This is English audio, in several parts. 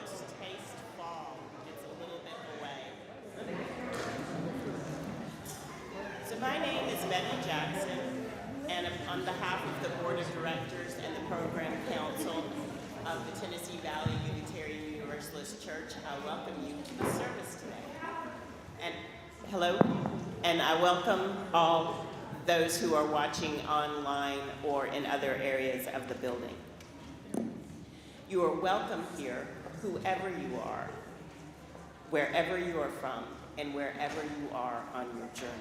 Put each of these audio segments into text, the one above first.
almost taste fall. It's a little bit away. So my name is Betty Jackson, and on behalf of the Board of Directors and the Program Council of the Tennessee Valley Unitarian Universalist Church, I welcome you to the service today. And hello, and I welcome all those who are watching online or in other areas of the building. You are welcome here, whoever you are, wherever you are from, and wherever you are on your journey.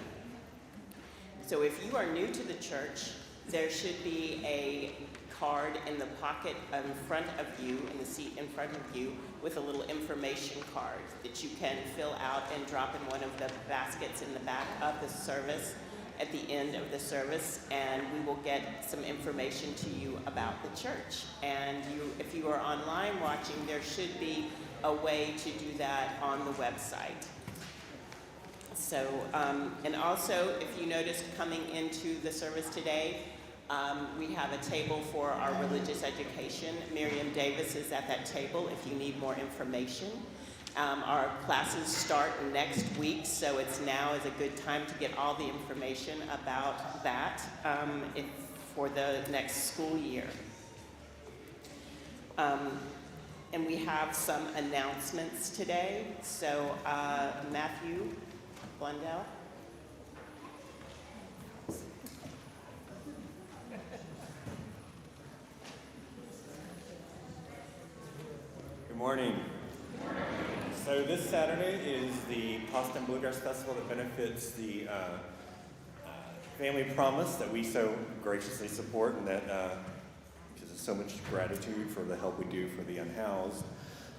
So if you are new to the church, there should be a card in the pocket in front of you, in the seat in front of you, with a little information card that you can fill out and drop in one of the baskets in the back of the service at the end of the service, and we will get some information to you about the church. And if you are online watching, there should be a way to do that on the website. So, and also, if you noticed coming into the service today, we have a table for our religious education. Miriam Davis is at that table if you need more information. Our classes start next week, so now is a good time to get all the information about that for the next school year. And we have some announcements today. So Matthew Blundell. Good morning. So this Saturday is the Pasta and Bluegrass Festival that benefits the Family Promise that we so graciously support, and that gives us so much gratitude for the help we do for the unhoused.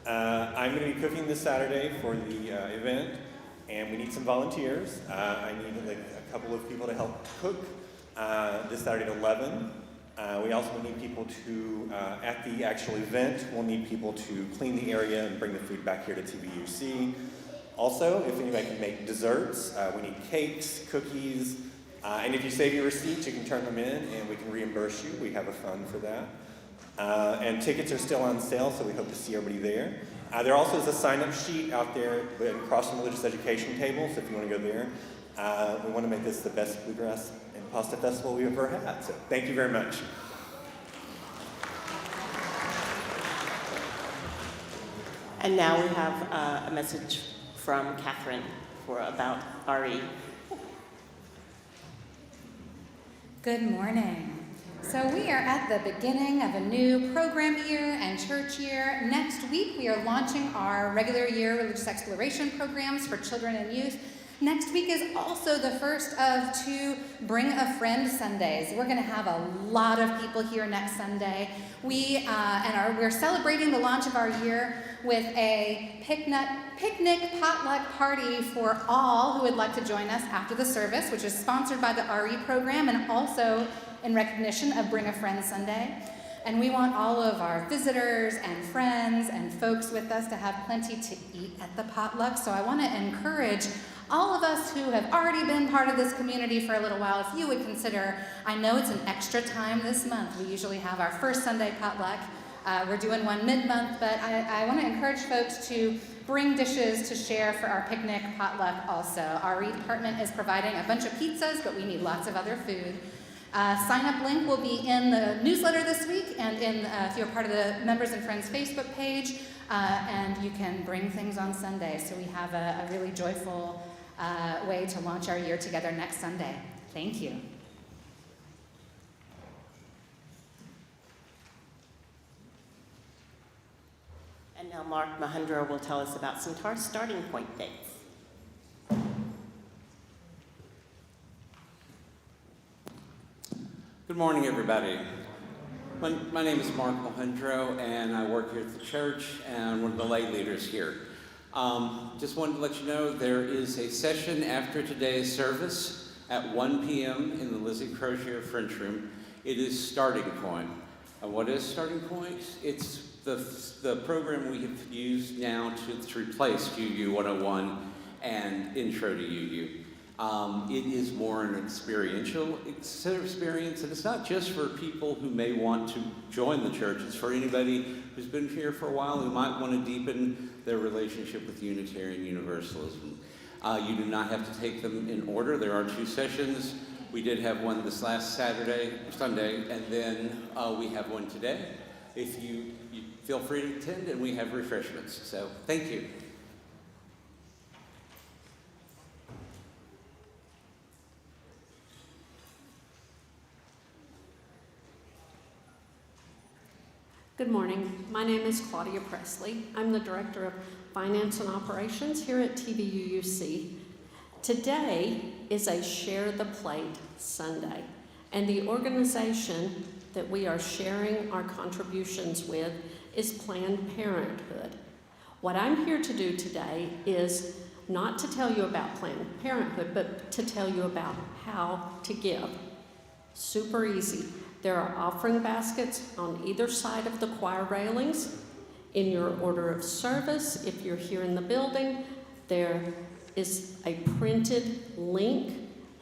I'm going to be cooking this Saturday for the event, and we need some volunteers. I need a couple of people to help cook this Saturday at 11. We also need people to, at the actual event, we'll need people to clean the area and bring the food back here to TVUC. Also, if anybody can make desserts, we need cakes, cookies, and if you save your receipts, you can turn them in and we can reimburse you. We have a fund for that. And tickets are still on sale, so we hope to see everybody there. There also is a sign-up sheet out there across from the religious education table, so if you want to go there. We want to make this the best bluegrass and pasta festival we've ever had, so thank you very much. And now we have a message from Catherine about RE. Good morning. So we are at the beginning of a new program year and church year. Next week we are launching our regular year religious exploration programs for children and youth. Next week is also the first of 2 Bring a Friend Sundays. We're going to have a lot of people here next Sunday. We're celebrating the launch of our year with a picnic potluck party for all who would like to join us after the service, which is sponsored by the RE program and also in recognition of Bring a Friend Sunday. And we want all of our visitors and friends and folks with us to have plenty to eat at the potluck. So I want to encourage all of us who have already been part of this community for a little while, if you would consider, I know it's an extra time this month. We usually have our first Sunday potluck. We're doing one mid-month, but I want to encourage folks to bring dishes to share for our picnic potluck also. Our department is providing a bunch of pizzas, but we need lots of other food. Sign-up link will be in the newsletter this week and if you're part of the Members and Friends Facebook page, and you can bring things on Sunday. So we have a really joyful way to launch our year together next Sunday. Thank you. And now Mark Mahundra will tell us about some starting point dates. Good morning, everybody. My name is Mark Mahundra, and I work here at the church and one of the lay leaders here. Just wanted to let you know there is a session after today's service at 1 p.m. in the Lizzie Crozier-French room. It is Starting Point. What is Starting Point? It's the program we have used now to replace UU 101 and Intro to UU. It is more an experiential experience, and it's not just for people who may want to join the church. It's for anybody who's been here for a while who might want to deepen their relationship with Unitarian Universalism. You do not have to take them in order. There are 2 sessions. We did have one this last Sunday, and then we have one today. If you feel free to attend, and we have refreshments. So thank you. Good morning. My name is Claudia Presley. I'm the Director of Finance and Operations here at TVUUC. Today is a Share the Plate Sunday, and the organization that we are sharing our contributions with is Planned Parenthood. What I'm here to do today is not to tell you about Planned Parenthood, but to tell you about how to give. Super easy. There are offering baskets on either side of the choir railings. In your order of service, if you're here in the building, there is a printed link.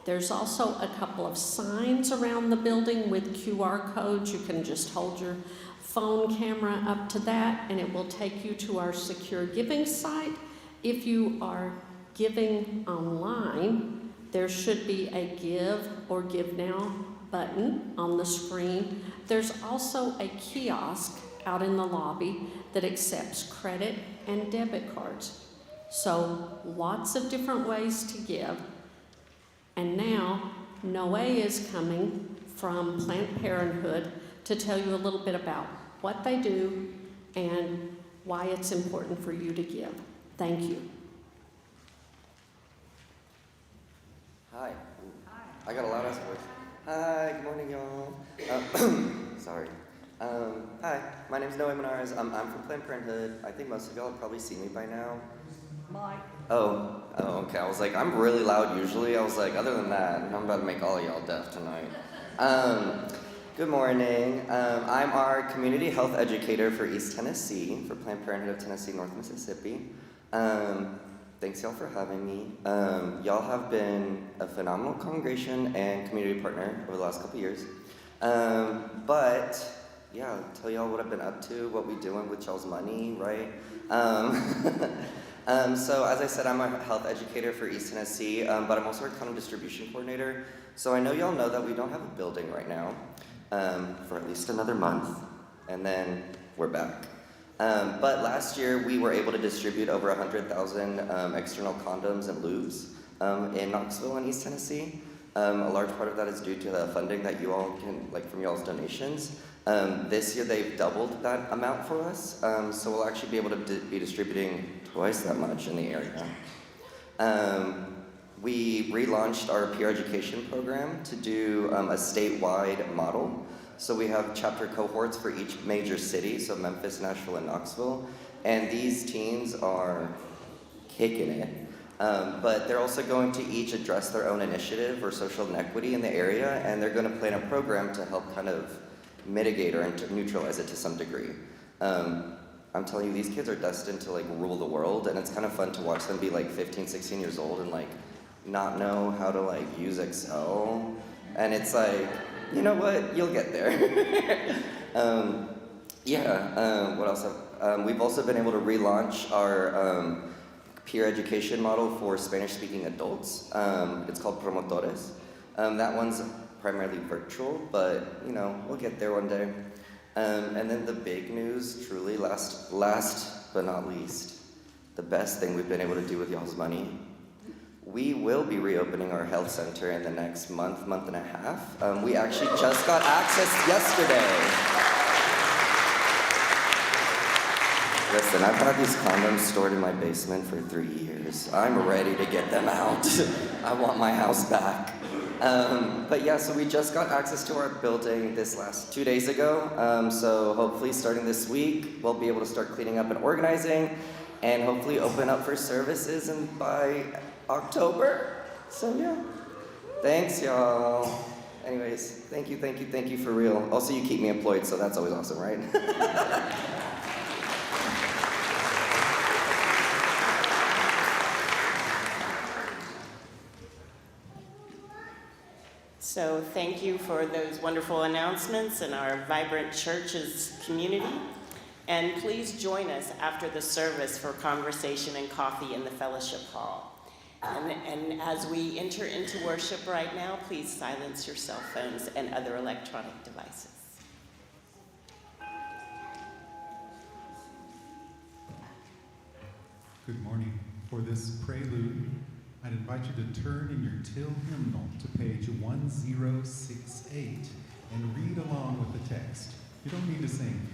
There's also a couple of signs around the building with QR codes. You can just hold your phone camera up to that, and it will take you to our secure giving site. If you are giving online, there should be a Give or Give Now button on the screen. There's also a kiosk out in the lobby that accepts credit and debit cards. So lots of different ways to give. And now Noe is coming from Planned Parenthood to tell you a little bit about what they do and why it's important for you to give. Thank you. Hi. I got a loud ass voice. Hi, good morning, y'all. Sorry. Hi, my name's Noe Menares. I'm from Planned Parenthood. I think most of y'all have probably seen me by now. Mike. Oh, okay. I was like, I'm really loud usually. I was like, other than that, I'm about to make all of y'all deaf tonight. Good morning. I'm our community health educator for East Tennessee, for Planned Parenthood of Tennessee, North Mississippi. Thanks y'all for having me. Y'all have been a phenomenal congregation and community partner over the last couple years. But yeah, I'll tell y'all what I've been up to, what we doing with y'all's money, right? So as I said, I'm a health educator for East Tennessee, but I'm also a condom distribution coordinator. So I know y'all know that we don't have a building right now for at least another month, and then we're back. But last year, we were able to distribute over 100,000 external condoms and lubes in Knoxville and East Tennessee. A large part of that is due to the funding that you all can, from y'all's donations. This year, they've doubled that amount for us, so we'll actually be able to be distributing twice that much in the area. We relaunched our peer education program to do a statewide model. So we have chapter cohorts for each major city, so Memphis, Nashville, and Knoxville. And these teens are kicking it. But they're also going to each address their own initiative or social inequity in the area, and they're going to plan a program to help kind of mitigate or neutralize it to some degree. I'm telling you, these kids are destined to rule the world, and it's kind of fun to watch them be 15, 16 years old and not know how to use Excel. And it's you know what? You'll get there. What else? We've also been able to relaunch our peer education model for Spanish-speaking adults. It's called Promotores. That one's primarily virtual, but we'll get there one day. And then the big news, truly, last but not least, the best thing we've been able to do with y'all's money. We will be reopening our health center in the next month and a half. We actually just got access yesterday. Listen, I've had these condoms stored in my basement for 3 years. I'm ready to get them out. I want my house back. But yeah, so we just got access to our building this last 2 days ago. So hopefully starting this week, we'll be able to start cleaning up and organizing, and hopefully open up for services and by October. So yeah, thanks y'all. Anyways, thank you for real. Also, you keep me employed, so that's always awesome, right? So thank you for those wonderful announcements and our vibrant church's community. And please join us after the service for conversation and coffee in the fellowship hall. And as we enter into worship right now, please silence your cell phones and other electronic devices. Good morning. For this prelude, I'd invite you to turn in your Till hymnal to page 1068 and read along with the text. You don't need to sing,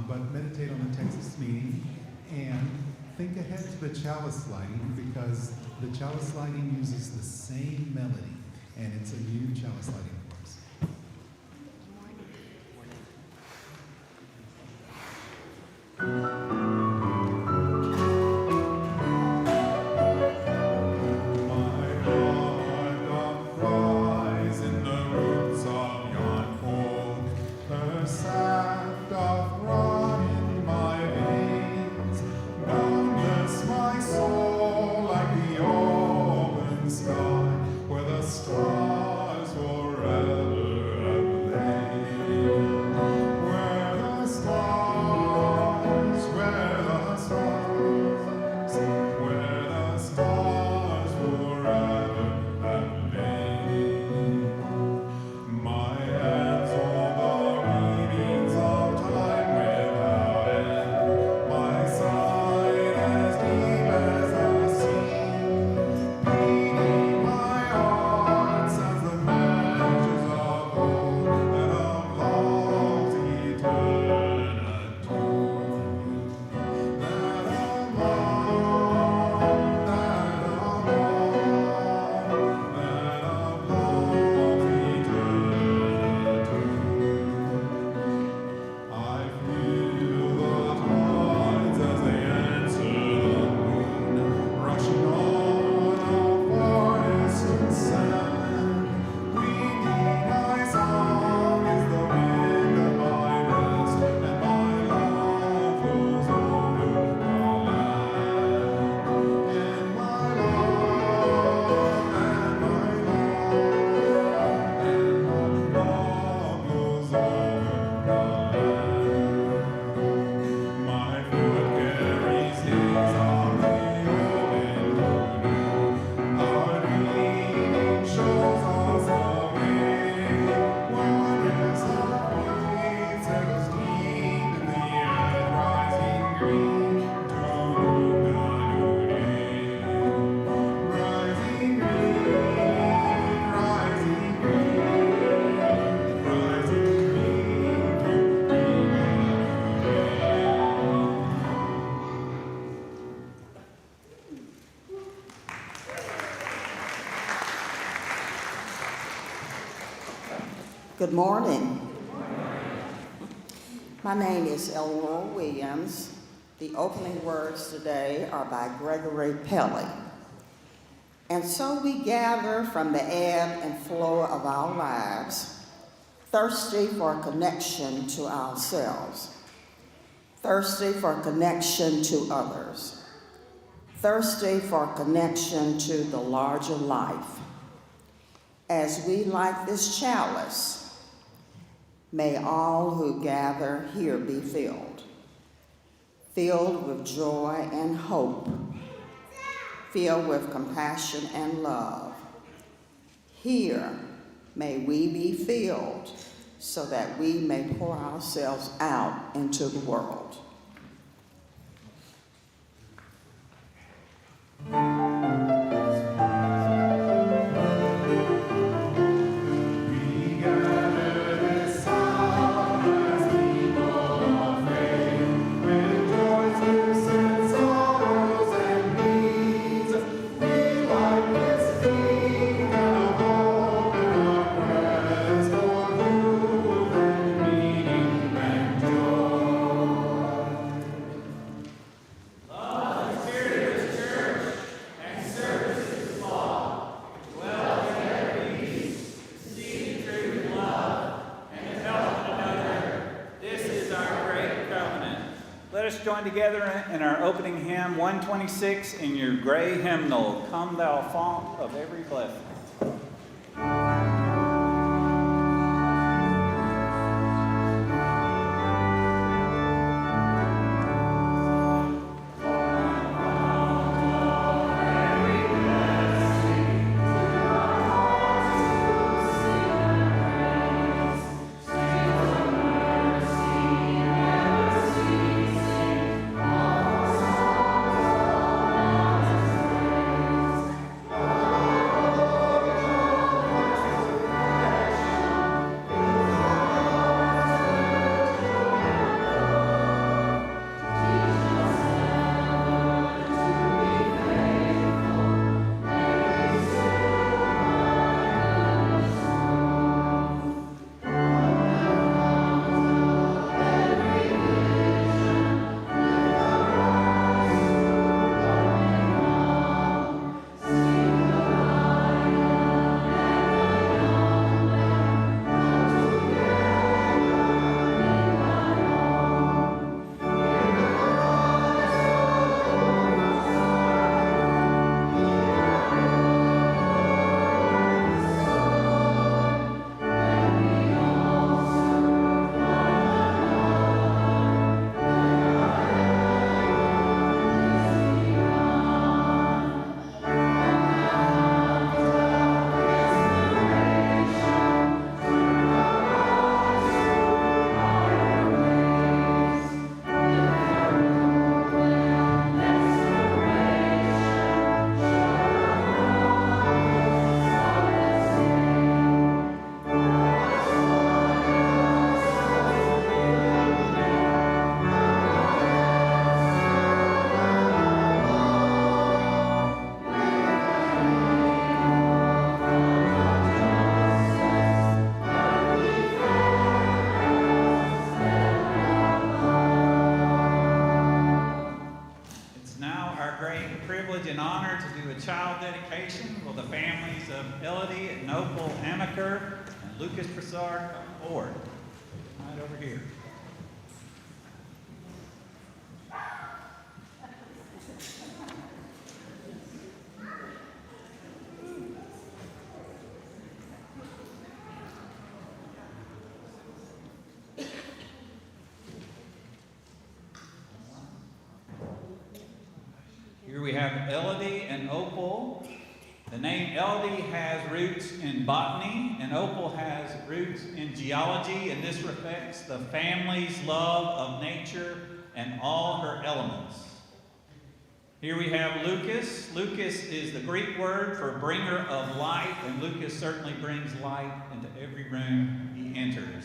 but meditate on the text's meaning and think ahead to the chalice lighting, because the chalice lighting uses the same melody, and it's a new chalice lighting course. Good morning. My name is Eleanor Williams. The opening words today are by Gregory Pelly. And so we gather from the ebb and flow of our lives, thirsty for connection to ourselves, thirsty for connection to others, thirsty for connection to the larger life. As we light this chalice, may all who gather here be filled with joy and hope, filled with compassion and love. Here may we be filled so that we may pour ourselves out into the world. Join together in our opening hymn 126 in your gray hymnal, Come Thou Fount of Every Blessing. It's now our great privilege and honor to do a child dedication. Will the families of Elodie and Opal Amaker and Lucas Broussard come forward? Right over here. Here we have Elodie and Opal. The name Elodie has roots in botany, and Opal has roots in geology, and this reflects the family's love of nature and all her elements. Here we have Lucas. Lucas is the Greek word for bringer of light, and Lucas certainly brings light into every room he enters.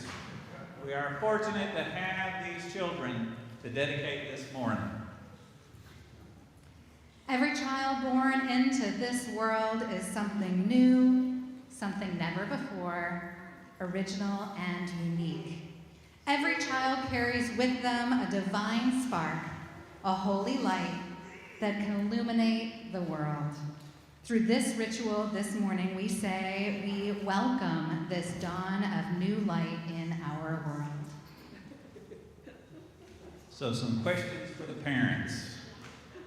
We are fortunate to have these children to dedicate this morning. Every child born into this world is something new, something never before, original and unique. Every child carries with them a divine spark, a holy light that can illuminate the world. Through this ritual this morning, we say we welcome this dawn of new light in our world. So some questions for the parents.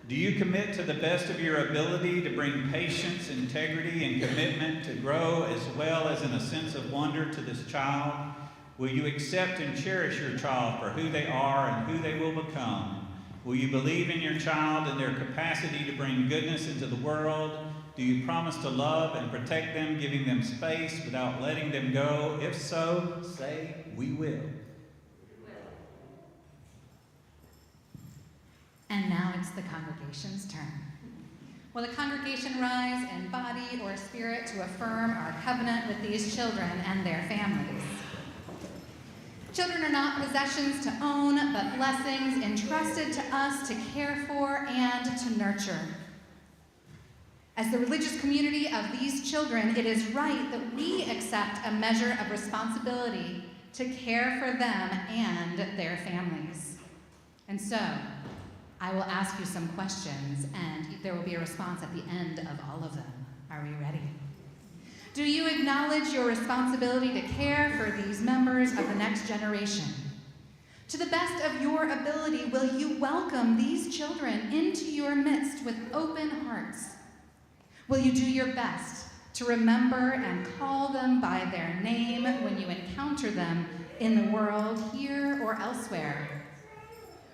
Do you commit to the best of your ability to bring patience, integrity, and commitment to grow as well as in a sense of wonder to this child? Will you accept and cherish your child for who they are and who they will become? Will you believe in your child and their capacity to bring goodness into the world? Do you promise to love and protect them, giving them space without letting them go? If so, say, we will. And now it's the congregation's turn. Will the congregation rise in body or spirit to affirm our covenant with these children and their families? Children are not possessions to own, but blessings entrusted to us to care for and to nurture. As the religious community of these children, it is right that we accept a measure of responsibility to care for them and their families. And so, I will ask you some questions, and there will be a response at the end of all of them. Are we ready? Do you acknowledge your responsibility to care for these members of the next generation? To the best of your ability, will you welcome these children into your midst with open hearts? Will you do your best to remember and call them by their name when you encounter them in the world, here or elsewhere?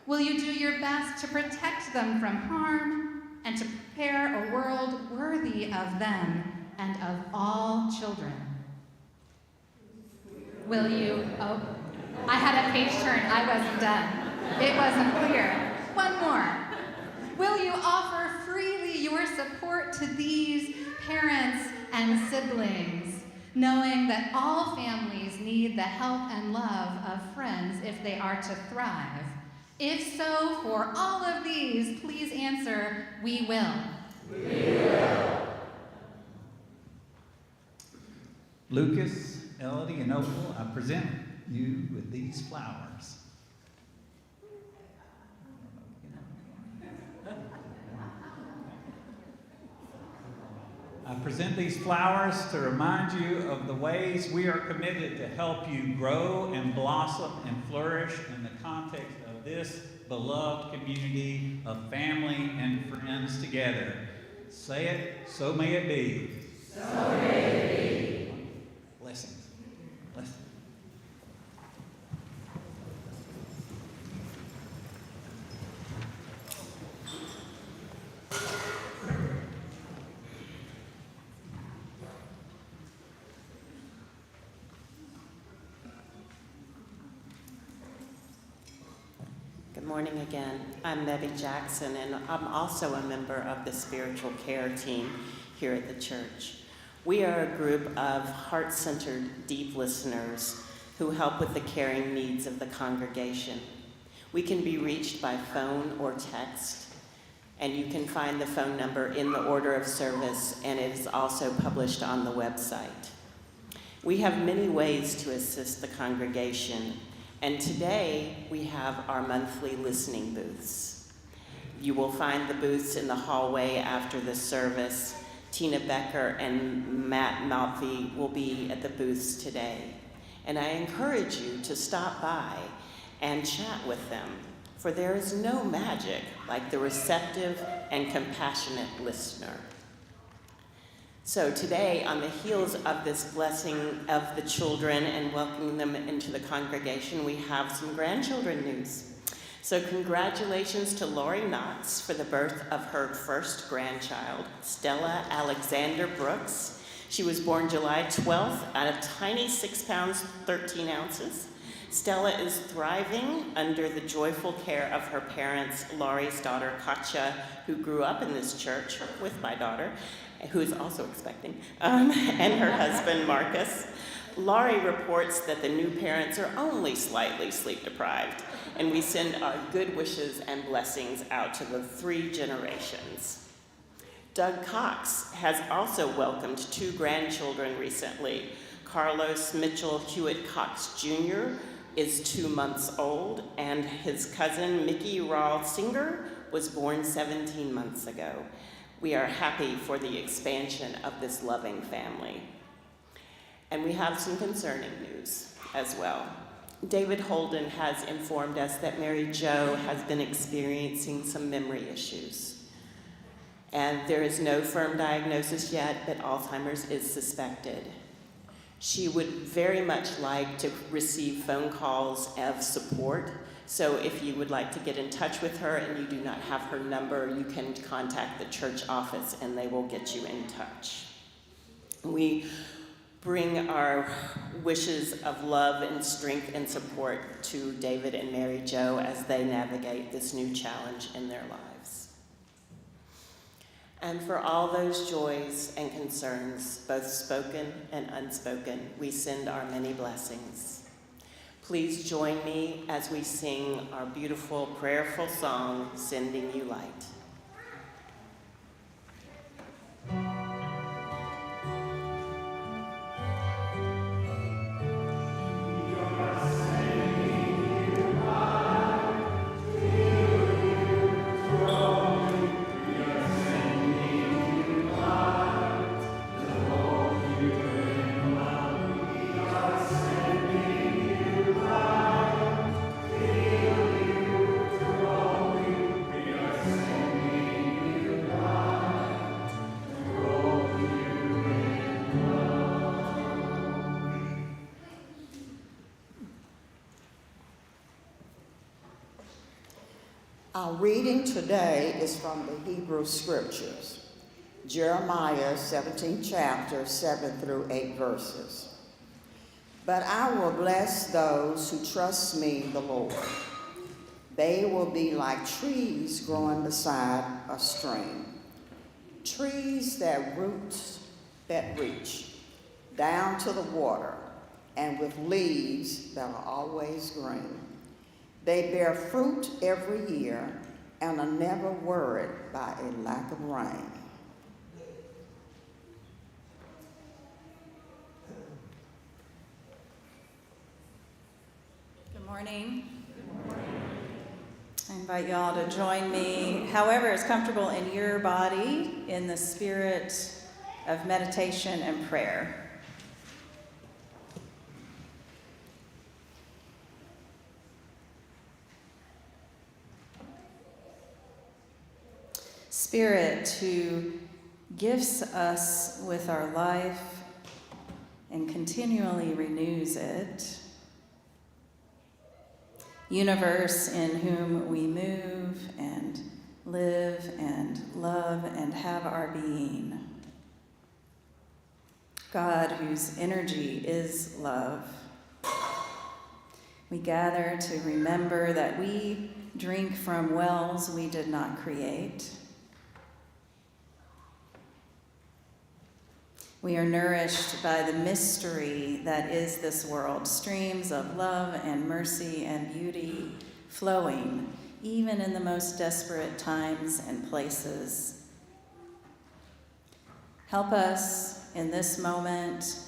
Will you do your best to protect them from harm and to prepare a world worthy of them and of all children? Will you, I had a page turn, I wasn't done. It wasn't clear. One more. Will you offer freely your support to these parents and siblings, knowing that all families need the help and love of friends if they are to thrive? If so, for all of these, please answer, we will. We will. Lucas, Elodie, and Opal, I present you with these flowers. I present these flowers to remind you of the ways we are committed to help you grow and blossom and flourish in the context of this beloved community of family and friends together. Say it, so may it be. So may it be. Blessings. Blessings. Good morning again. I'm Debbie Jackson, and I'm also a member of the spiritual care team here at the church. We are a group of heart-centered, deep listeners who help with the caring needs of the congregation. We can be reached by phone or text, and you can find the phone number in the order of service, and it is also published on the website. We have many ways to assist the congregation, and today we have our monthly listening booths. You will find the booths in the hallway after the service. Tina Becker and Matt Maltby will be at the booths today. And I encourage you to stop by and chat with them, for there is no magic like the receptive and compassionate listener. So today, on the heels of this blessing of the children and welcoming them into the congregation, we have some grandchildren news. So congratulations to Lori Knox for the birth of her first grandchild, Stella Alexander Brooks. She was born July 12th at a tiny 6 pounds, 13 ounces. Stella is thriving under the joyful care of her parents, Laurie's daughter, Katja, who grew up in this church with my daughter, who is also expecting, and her husband, Marcus. Laurie reports that the new parents are only slightly sleep deprived, and we send our good wishes and blessings out to the 3 generations. Doug Cox has also welcomed 2 grandchildren recently. Carlos Mitchell Hewitt Cox Jr. is 2 months old, and his cousin Mickey Rawl Singer was born 17 months ago. We are happy for the expansion of this loving family. And we have some concerning news as well. David Holden has informed us that Mary Jo has been experiencing some memory issues. And there is no firm diagnosis yet, but Alzheimer's is suspected. She would very much like to receive phone calls of support. So if you would like to get in touch with her and you do not have her number, you can contact the church office and they will get you in touch. We bring our wishes of love and strength and support to David and Mary Jo as they navigate this new challenge in their lives. And for all those joys and concerns, both spoken and unspoken, we send our many blessings. Please join me as we sing our beautiful, prayerful song, Sending You Light. Our reading today is from the Hebrew Scriptures, Jeremiah 17 chapter, 7 through 8 verses. But I will bless those who trust me, the Lord. They will be like trees growing beside a stream, trees that roots that reach down to the water, and with leaves that are always green. They bear fruit every year and are never worried by a lack of rain. Good morning. I invite you all to join me, however is comfortable in your body, in the spirit of meditation and prayer. Spirit who gifts us with our life and continually renews it. Universe in whom we move and live and love and have our being. God whose energy is love. We gather to remember that we drink from wells we did not create. We are nourished by the mystery that is this world, streams of love and mercy and beauty flowing, even in the most desperate times and places. Help us in this moment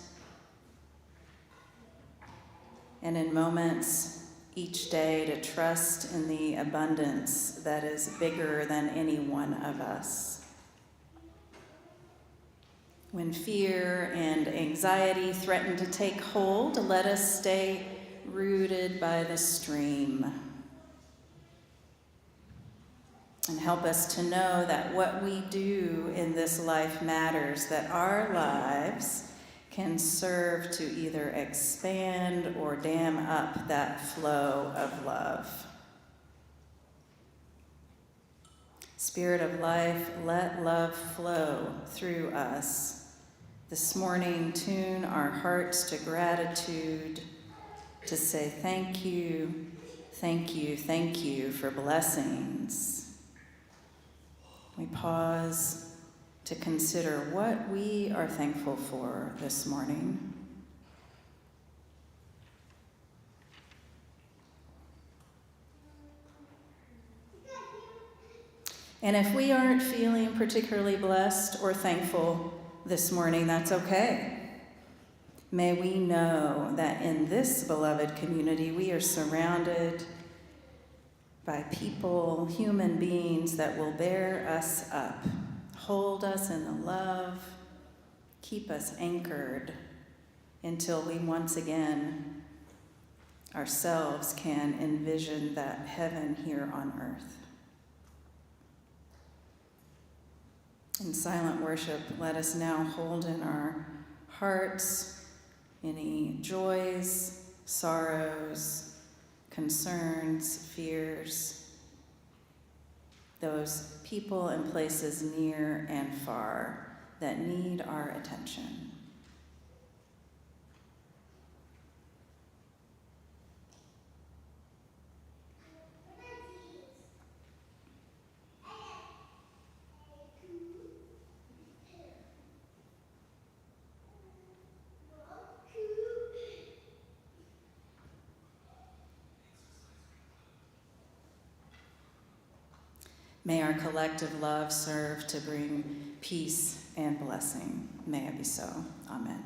and in moments each day to trust in the abundance that is bigger than any one of us. When fear and anxiety threaten to take hold, let us stay rooted by the stream. And help us to know that what we do in this life matters, that our lives can serve to either expand or dam up that flow of love. Spirit of life, let love flow through us. This morning, tune our hearts to gratitude, to say thank you, thank you, thank you for blessings. We pause to consider what we are thankful for this morning. And if we aren't feeling particularly blessed or thankful this morning, that's okay. May we know that in this beloved community, we are surrounded by people, human beings that will bear us up, hold us in the love, keep us anchored until we once again ourselves can envision that heaven here on earth. In silent worship, let us now hold in our hearts any joys, sorrows, concerns, fears, those people and places near and far that need our attention. May our collective love serve to bring peace and blessing. May it be so. Amen.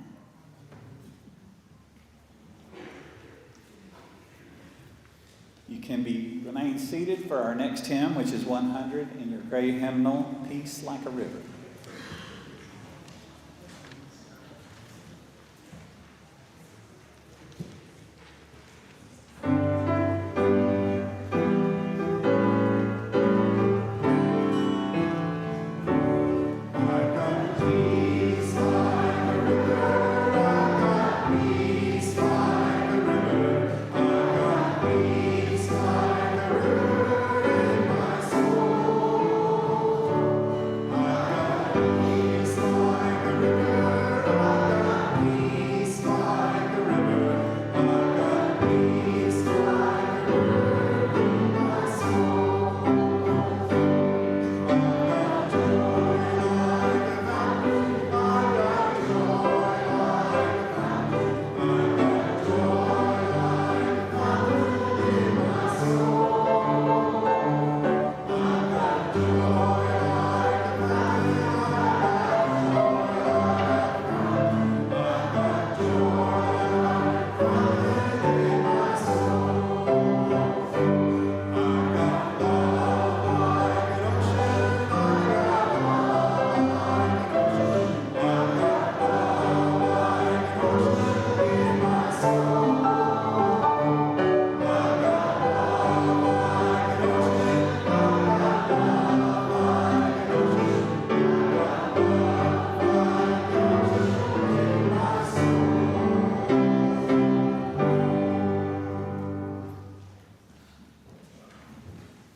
You can remain seated for our next hymn, which is 100 in your gray hymnal, Peace Like a River.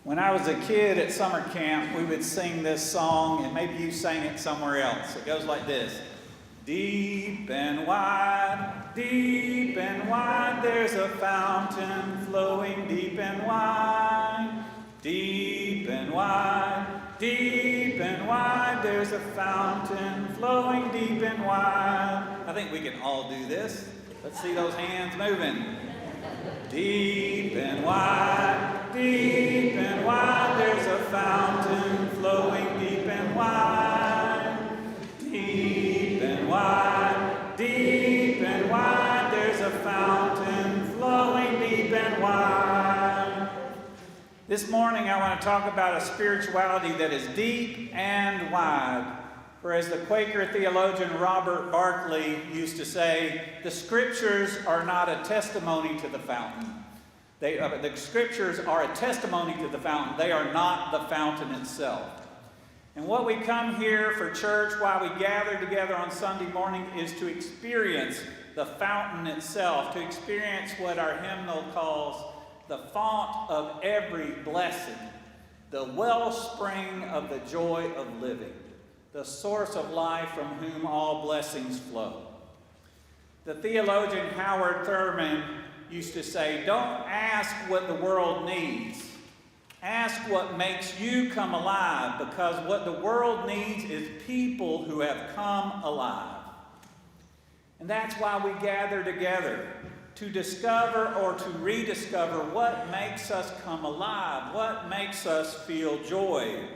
When I was a kid at summer camp, we would sing this song, and maybe you sang it somewhere else. It goes like this. Deep and wide, there's a fountain flowing deep and wide. Deep and wide, there's a fountain flowing deep and wide. I think we can all do this. Let's see those hands moving. Deep and wide, there's a fountain flowing deep and wide. Deep and wide, there's a fountain flowing deep and wide. This morning I want to talk about a spirituality that is deep and wide. For as the Quaker theologian William Barclay used to say, the scriptures are not a testimony to the fountain. The scriptures are a testimony to the fountain. They are not the fountain itself. And what we come here for church, while we gather together on Sunday morning, is to experience the fountain itself, to experience what our hymnal calls the fount of every blessing, the wellspring of the joy of living, the source of life from whom all blessings flow. The theologian Howard Thurman used to say, don't ask what the world needs. Ask what makes you come alive, because what the world needs is people who have come alive. And that's why we gather together, to discover or to rediscover what makes us come alive, what makes us feel joy.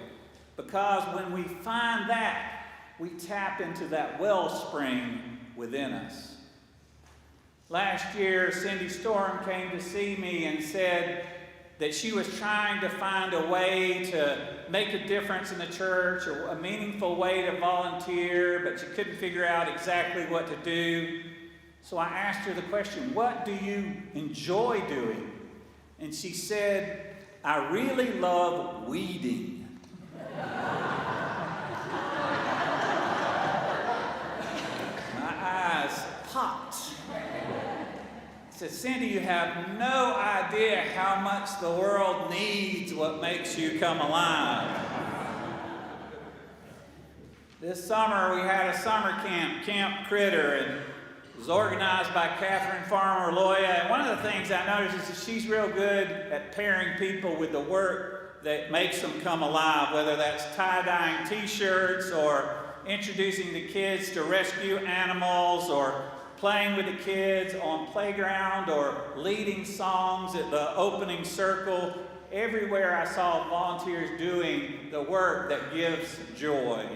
Because when we find that, we tap into that wellspring within us. Last year, Cindy Storm came to see me and said that she was trying to find a way to make a difference in the church, or a meaningful way to volunteer, but she couldn't figure out exactly what to do. So I asked her the question, what do you enjoy doing? And she said, I really love weeding. My eyes popped. I said, Cindy, you have no idea how much the world needs what makes you come alive. This summer we had a summer camp, Camp Critter, and it was organized by Catherine Farmer Loya. And one of the things I noticed is that she's real good at pairing people with the work that makes them come alive, whether that's tie-dyeing t-shirts, or introducing the kids to rescue animals, or playing with the kids on playground, or leading songs at the opening circle. Everywhere I saw volunteers doing the work that gives joy.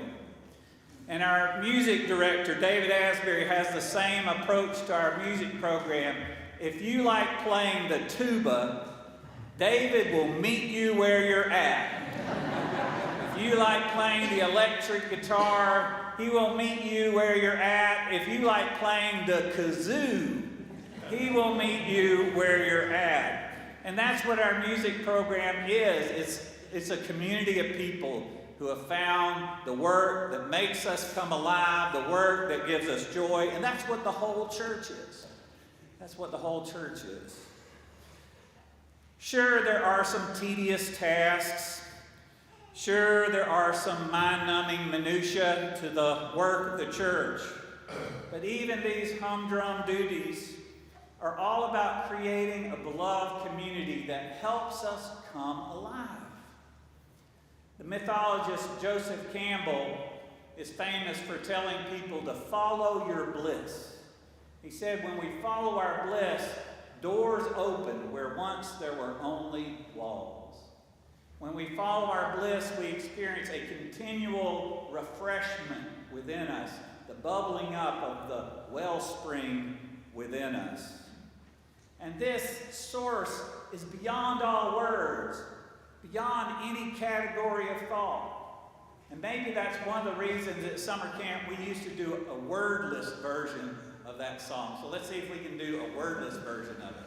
And our music director, David Asbury, has the same approach to our music program. If you like playing the tuba, David will meet you where you're at. If you like playing the electric guitar, he will meet you where you're at. If you like playing the kazoo, he will meet you where you're at. And that's what our music program is. It's a community of people who have found the work that makes us come alive, the work that gives us joy, and that's what the whole church is. That's what the whole church is. Sure, there are some tedious tasks. Sure, there are some mind-numbing minutiae to the work of the church. But even these humdrum duties are all about creating a beloved community that helps us come alive. The mythologist Joseph Campbell is famous for telling people to follow your bliss. He said, when we follow our bliss, doors open where once there were only walls. When we follow our bliss, we experience a continual refreshment within us, the bubbling up of the wellspring within us. And this source is beyond all words, beyond any category of thought. And maybe that's one of the reasons at summer camp we used to do a wordless version of that song. So let's see if we can do a wordless version of it.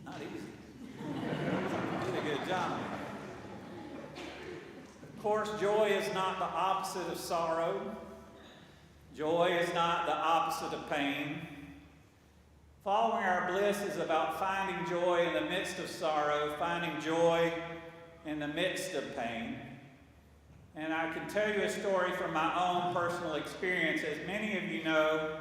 Not easy. Did a good job. Of course, joy is not the opposite of sorrow. Joy is not the opposite of pain. Following our bliss is about finding joy in the midst of sorrow, finding joy in the midst of pain. And I can tell you a story from my own personal experience. As many of you know,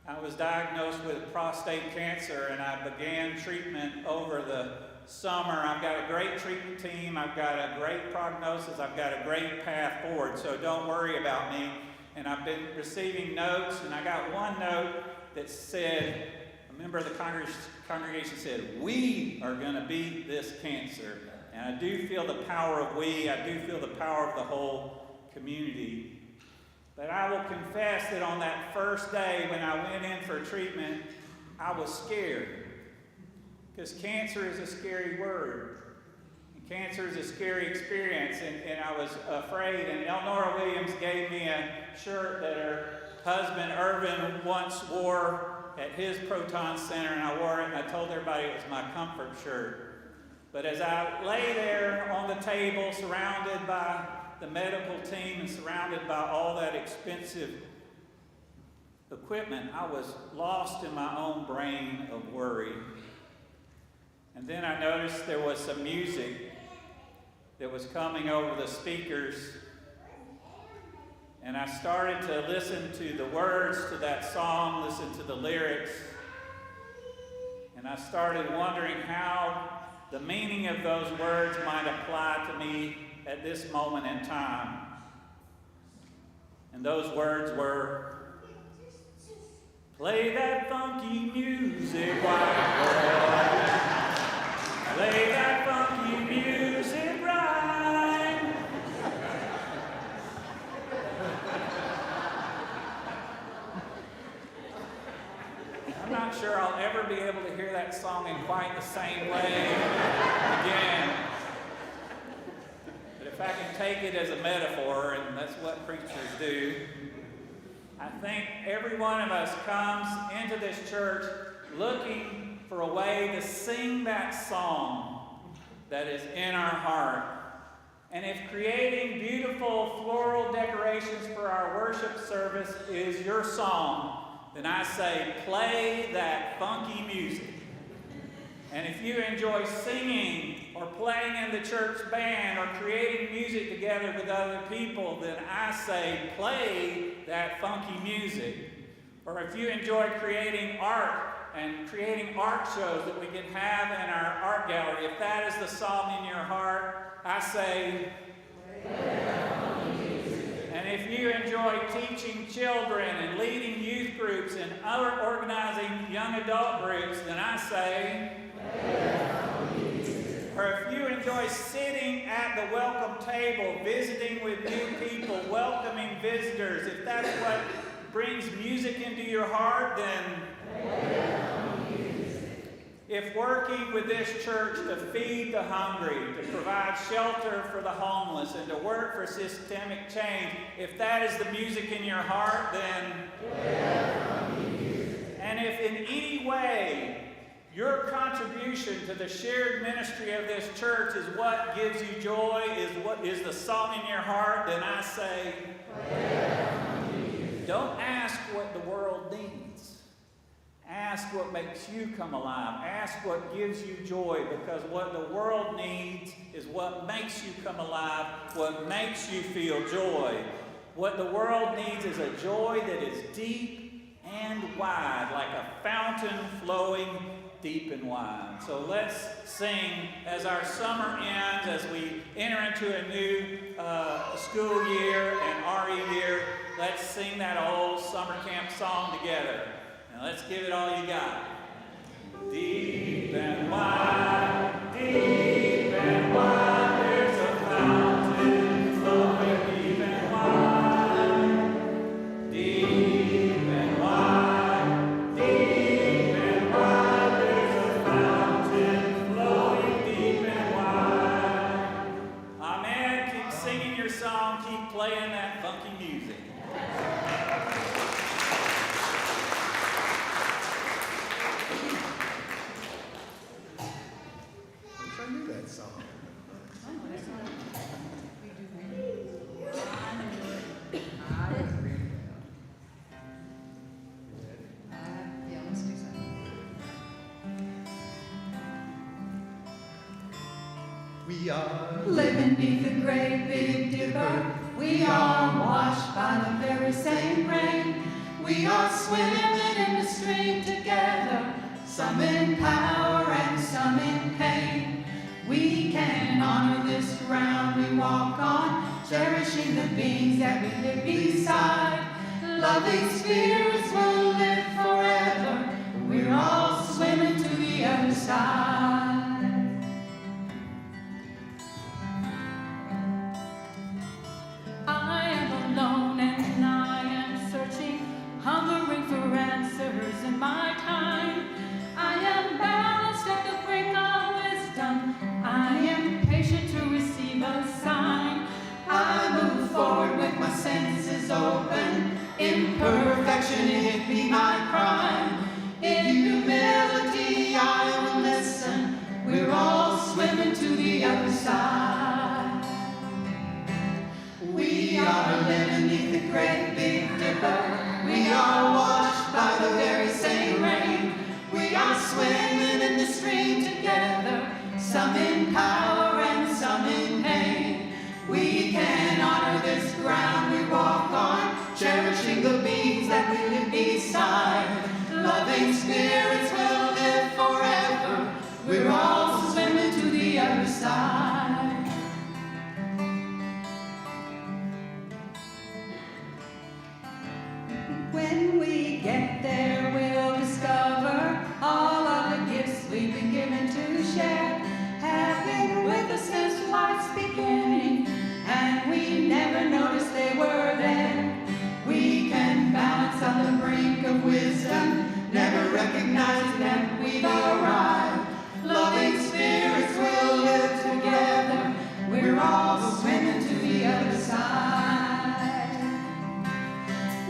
I was diagnosed with prostate cancer, and I began treatment over the summer. I've got a great treatment team. I've got a great prognosis. I've got a great path forward, so don't worry about me. And I've been receiving notes, and I got one note that said, a member of the congregation said, "We are going to beat this cancer." And I do feel the power of we. I do feel the power of the whole community. But I will confess that on that first day when I went in for treatment, I was scared. Because cancer is a scary word. And cancer is a scary experience. And I was afraid. And Elnora Williams gave me a shirt that her husband Irvin once wore at his Proton Center. And I wore it and I told everybody it was my comfort shirt. But as I lay there on the table surrounded by the medical team and surrounded by all that expensive equipment, I was lost in my own brain of worry. And then I noticed there was some music that was coming over the speakers, and I started to listen to the words to that song, listen to the lyrics, and I started wondering how the meaning of those words might apply to me at this moment in time. And those words were, play that funky music, white boy. Play that funky music right. I'm not sure I'll ever be able to hear that song in quite the same way again. If I can take it as a metaphor, and that's what preachers do, I think every one of us comes into this church looking for a way to sing that song that is in our heart. And if creating beautiful floral decorations for our worship service is your song, then I say, play that funky music. And if you enjoy singing or playing in the church band or creating music together with other people, then I say, play that funky music. Or if you enjoy creating art and creating art shows that we can have in our art gallery, if that is the song in your heart, I say, play that funky music. And if you enjoy teaching children and leading youth groups and other organizing young adult groups, then I say, or if you enjoy sitting at the welcome table, visiting with new people, welcoming visitors, if that's what brings music into your heart, then if working with this church to feed the hungry, to provide shelter for the homeless, and to work for systemic change, if that is the music in your heart, then and if in any way your contribution to the shared ministry of this church is what gives you joy, is what is the song in your heart, then I say, don't ask what the world needs. Ask what makes you come alive. Ask what gives you joy, because what the world needs is what makes you come alive, what makes you feel joy. What the world needs is a joy that is deep and wide, like a fountain flowing deep and wide. So let's sing as our summer ends, as we enter into a new school year and RE year. Let's sing that old summer camp song together. And let's give it all you got. Deep and wide, deep and wide, there's a fountain flowing deep and wide. Deep and wide, deep and wide, there's a fountain flowing deep and wide. Amen. Keep singing your song, keep playing that funky music. I knew that song. Let's do so. We are Living beneath the great big dipper, we are washed by the very same rain. We are swimming in the stream together, some in power and some in pain. We can honor this ground we walk on, cherishing the beings that we live beside. Loving spirits will live forever, we're all swimming to the other side. perfection, it be my crime. In humility I will listen. We're all swimming to the other side. We are living beneath the great Big Dipper. We are washed by the very same rain. We are swimming in the stream together, some in power and some in pain. We can honor this ground we walk on, cherishing the beings that we live beside. Loving spirits will live forever. We're all swimming to the other side. When we get there, we'll discover all of the gifts we've been given to share. Have been with us since life's beginning, and we never noticed they were there. We can balance on the brink of wisdom, never recognizing that we've arrived. Loving spirits will live together. We're all swimming to the other side.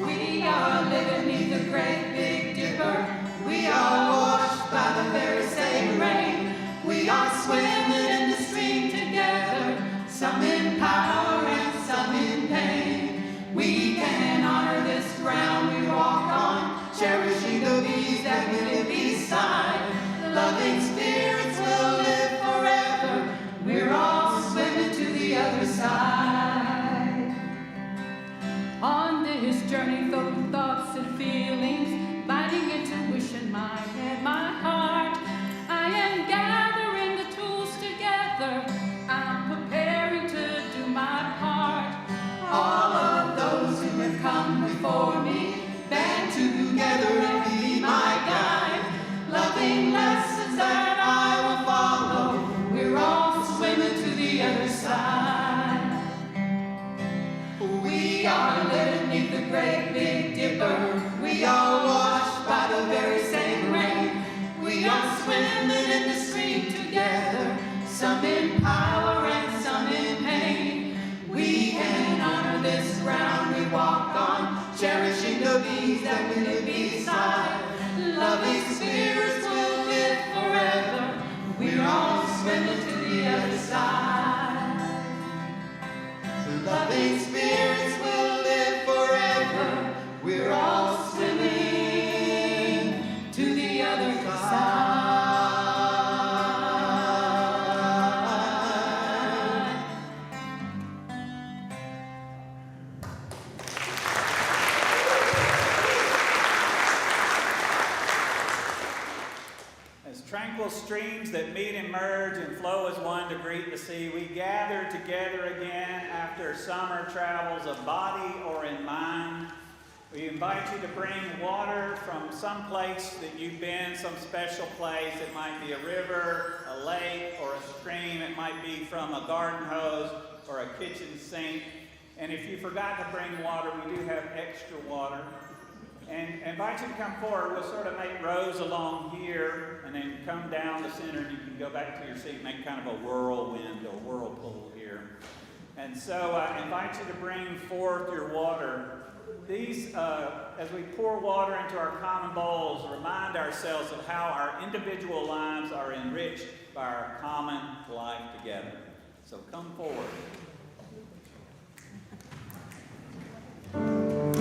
We are living beneath the great Big Dipper. We are washed by the very same rain. We are swimming in the stream together, some in power and some in pain. We can honor this ground we walk on, cherishing the bees that we live beside. Loving spirits will live forever. We're all swimming to the other side. On this journey filled with thoughts and feelings, biting intuition, my head, my heart, I am gathering the tools together. I'm preparing to do my part. All of those who have come before me, band together and be my guide. Loving lessons that I will follow. We're all swimming to the other side. We are living beneath the great Big Dipper. We are washed by the very same rain. We are swimming in the stream together, some in power and some in pain. We can honor this ground we walk on, cherishing the bees that we live beside. Loving spirits will live forever. We're all swimming to the other side. Loving spirits will live forever. We're all swimming to the other side. As tranquil streams that meet and merge and flow as one to greet the sea, we gather together again after summer travels of body or in mind. We invite you to bring water from some place that you've been, some special place. It might be a river, a lake, or a stream. It might be from a garden hose or a kitchen sink. And if you forgot to bring water, we do have extra water. And invite you to come forward. We'll sort of make rows along here and then come down the center, and you can go back to your seat and make kind of a whirlwind or whirlpool here. And so I invite you to bring forth your water. These, as we pour water into our common bowls, remind ourselves of how our individual lives are enriched by our common life together. So come forward. Remember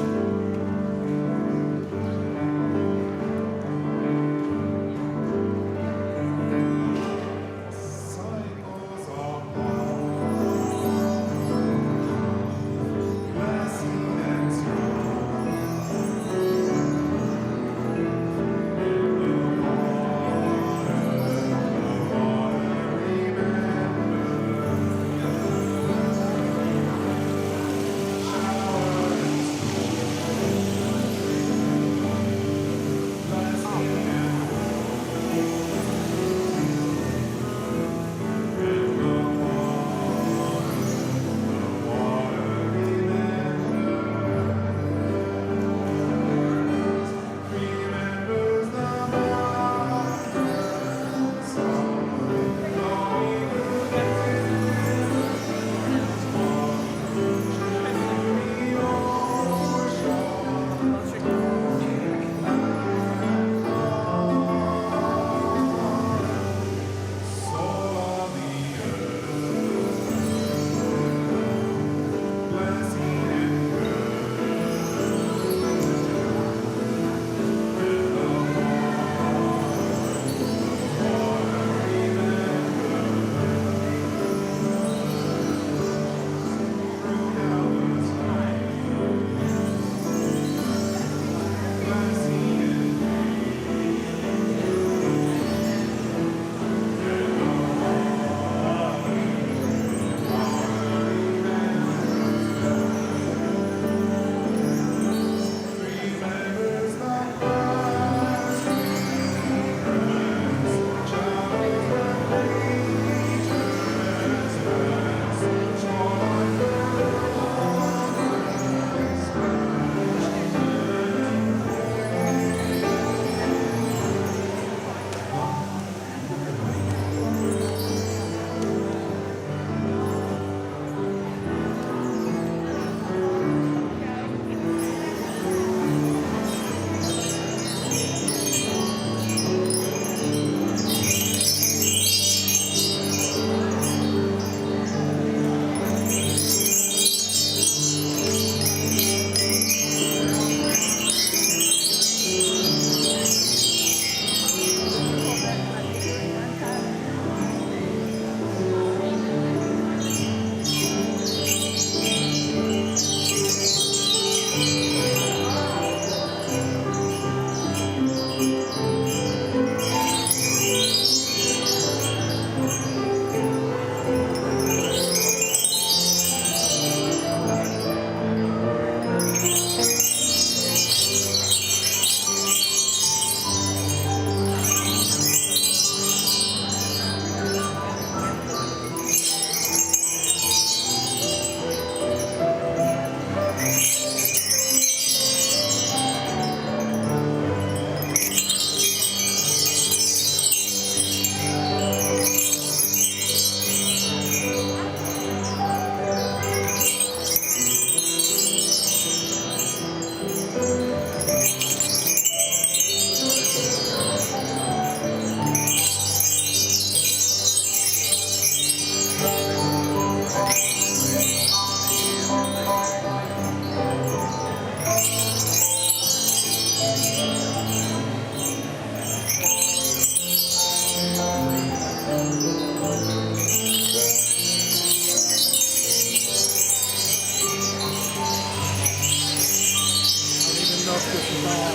know if this is on.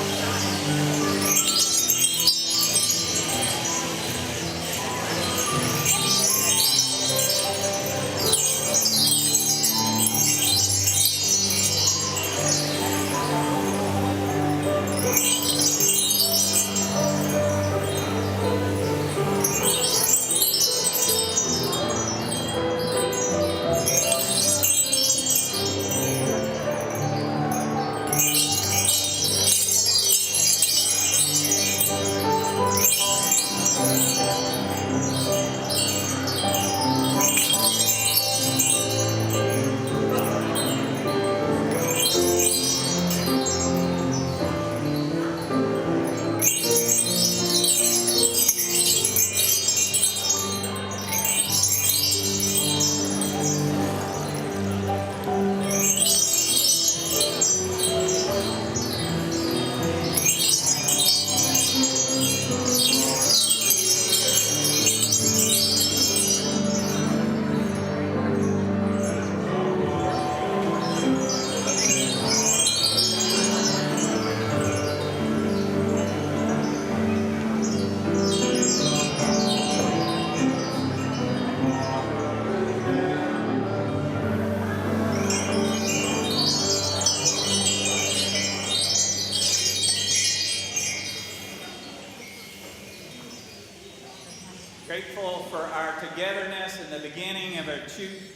Grateful for our togetherness in the beginning of our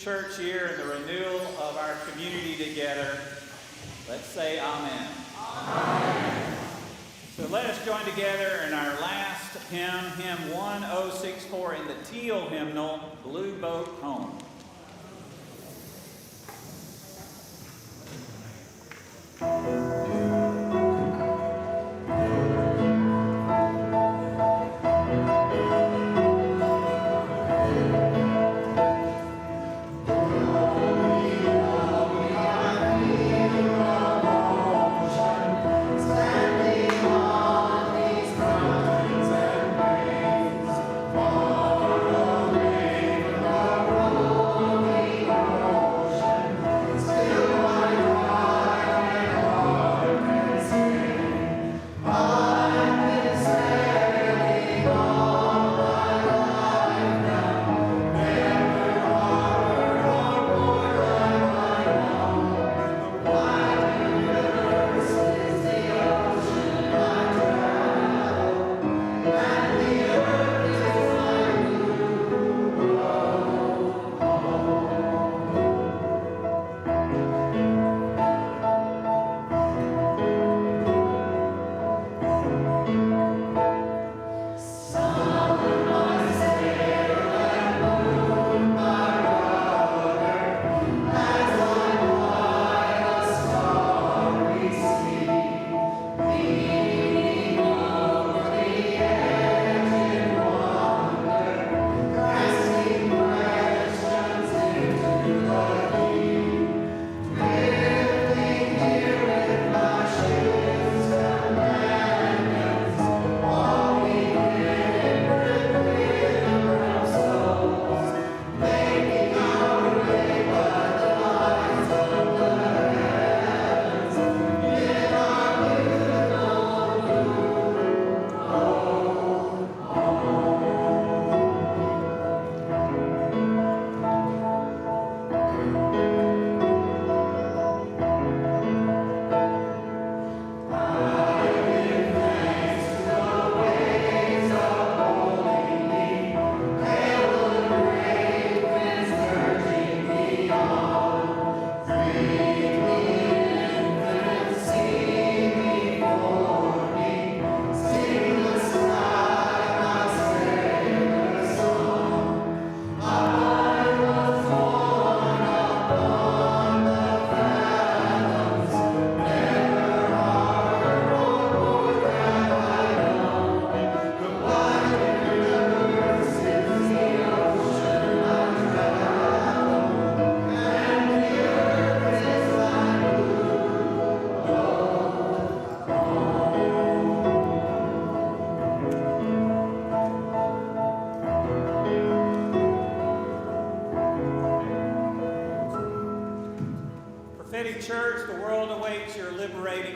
church year and the renewal of our community together. Let's say amen. Amen. So let us join together in our last hymn, hymn 1064 in the teal hymnal, Blue Boat Home. Still I ride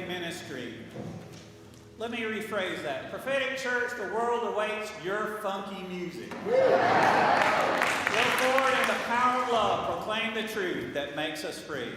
prophetic ministry. Let me rephrase that. Prophetic church, the world awaits your funky music. Go forward in the power of love, proclaim the truth that makes us free.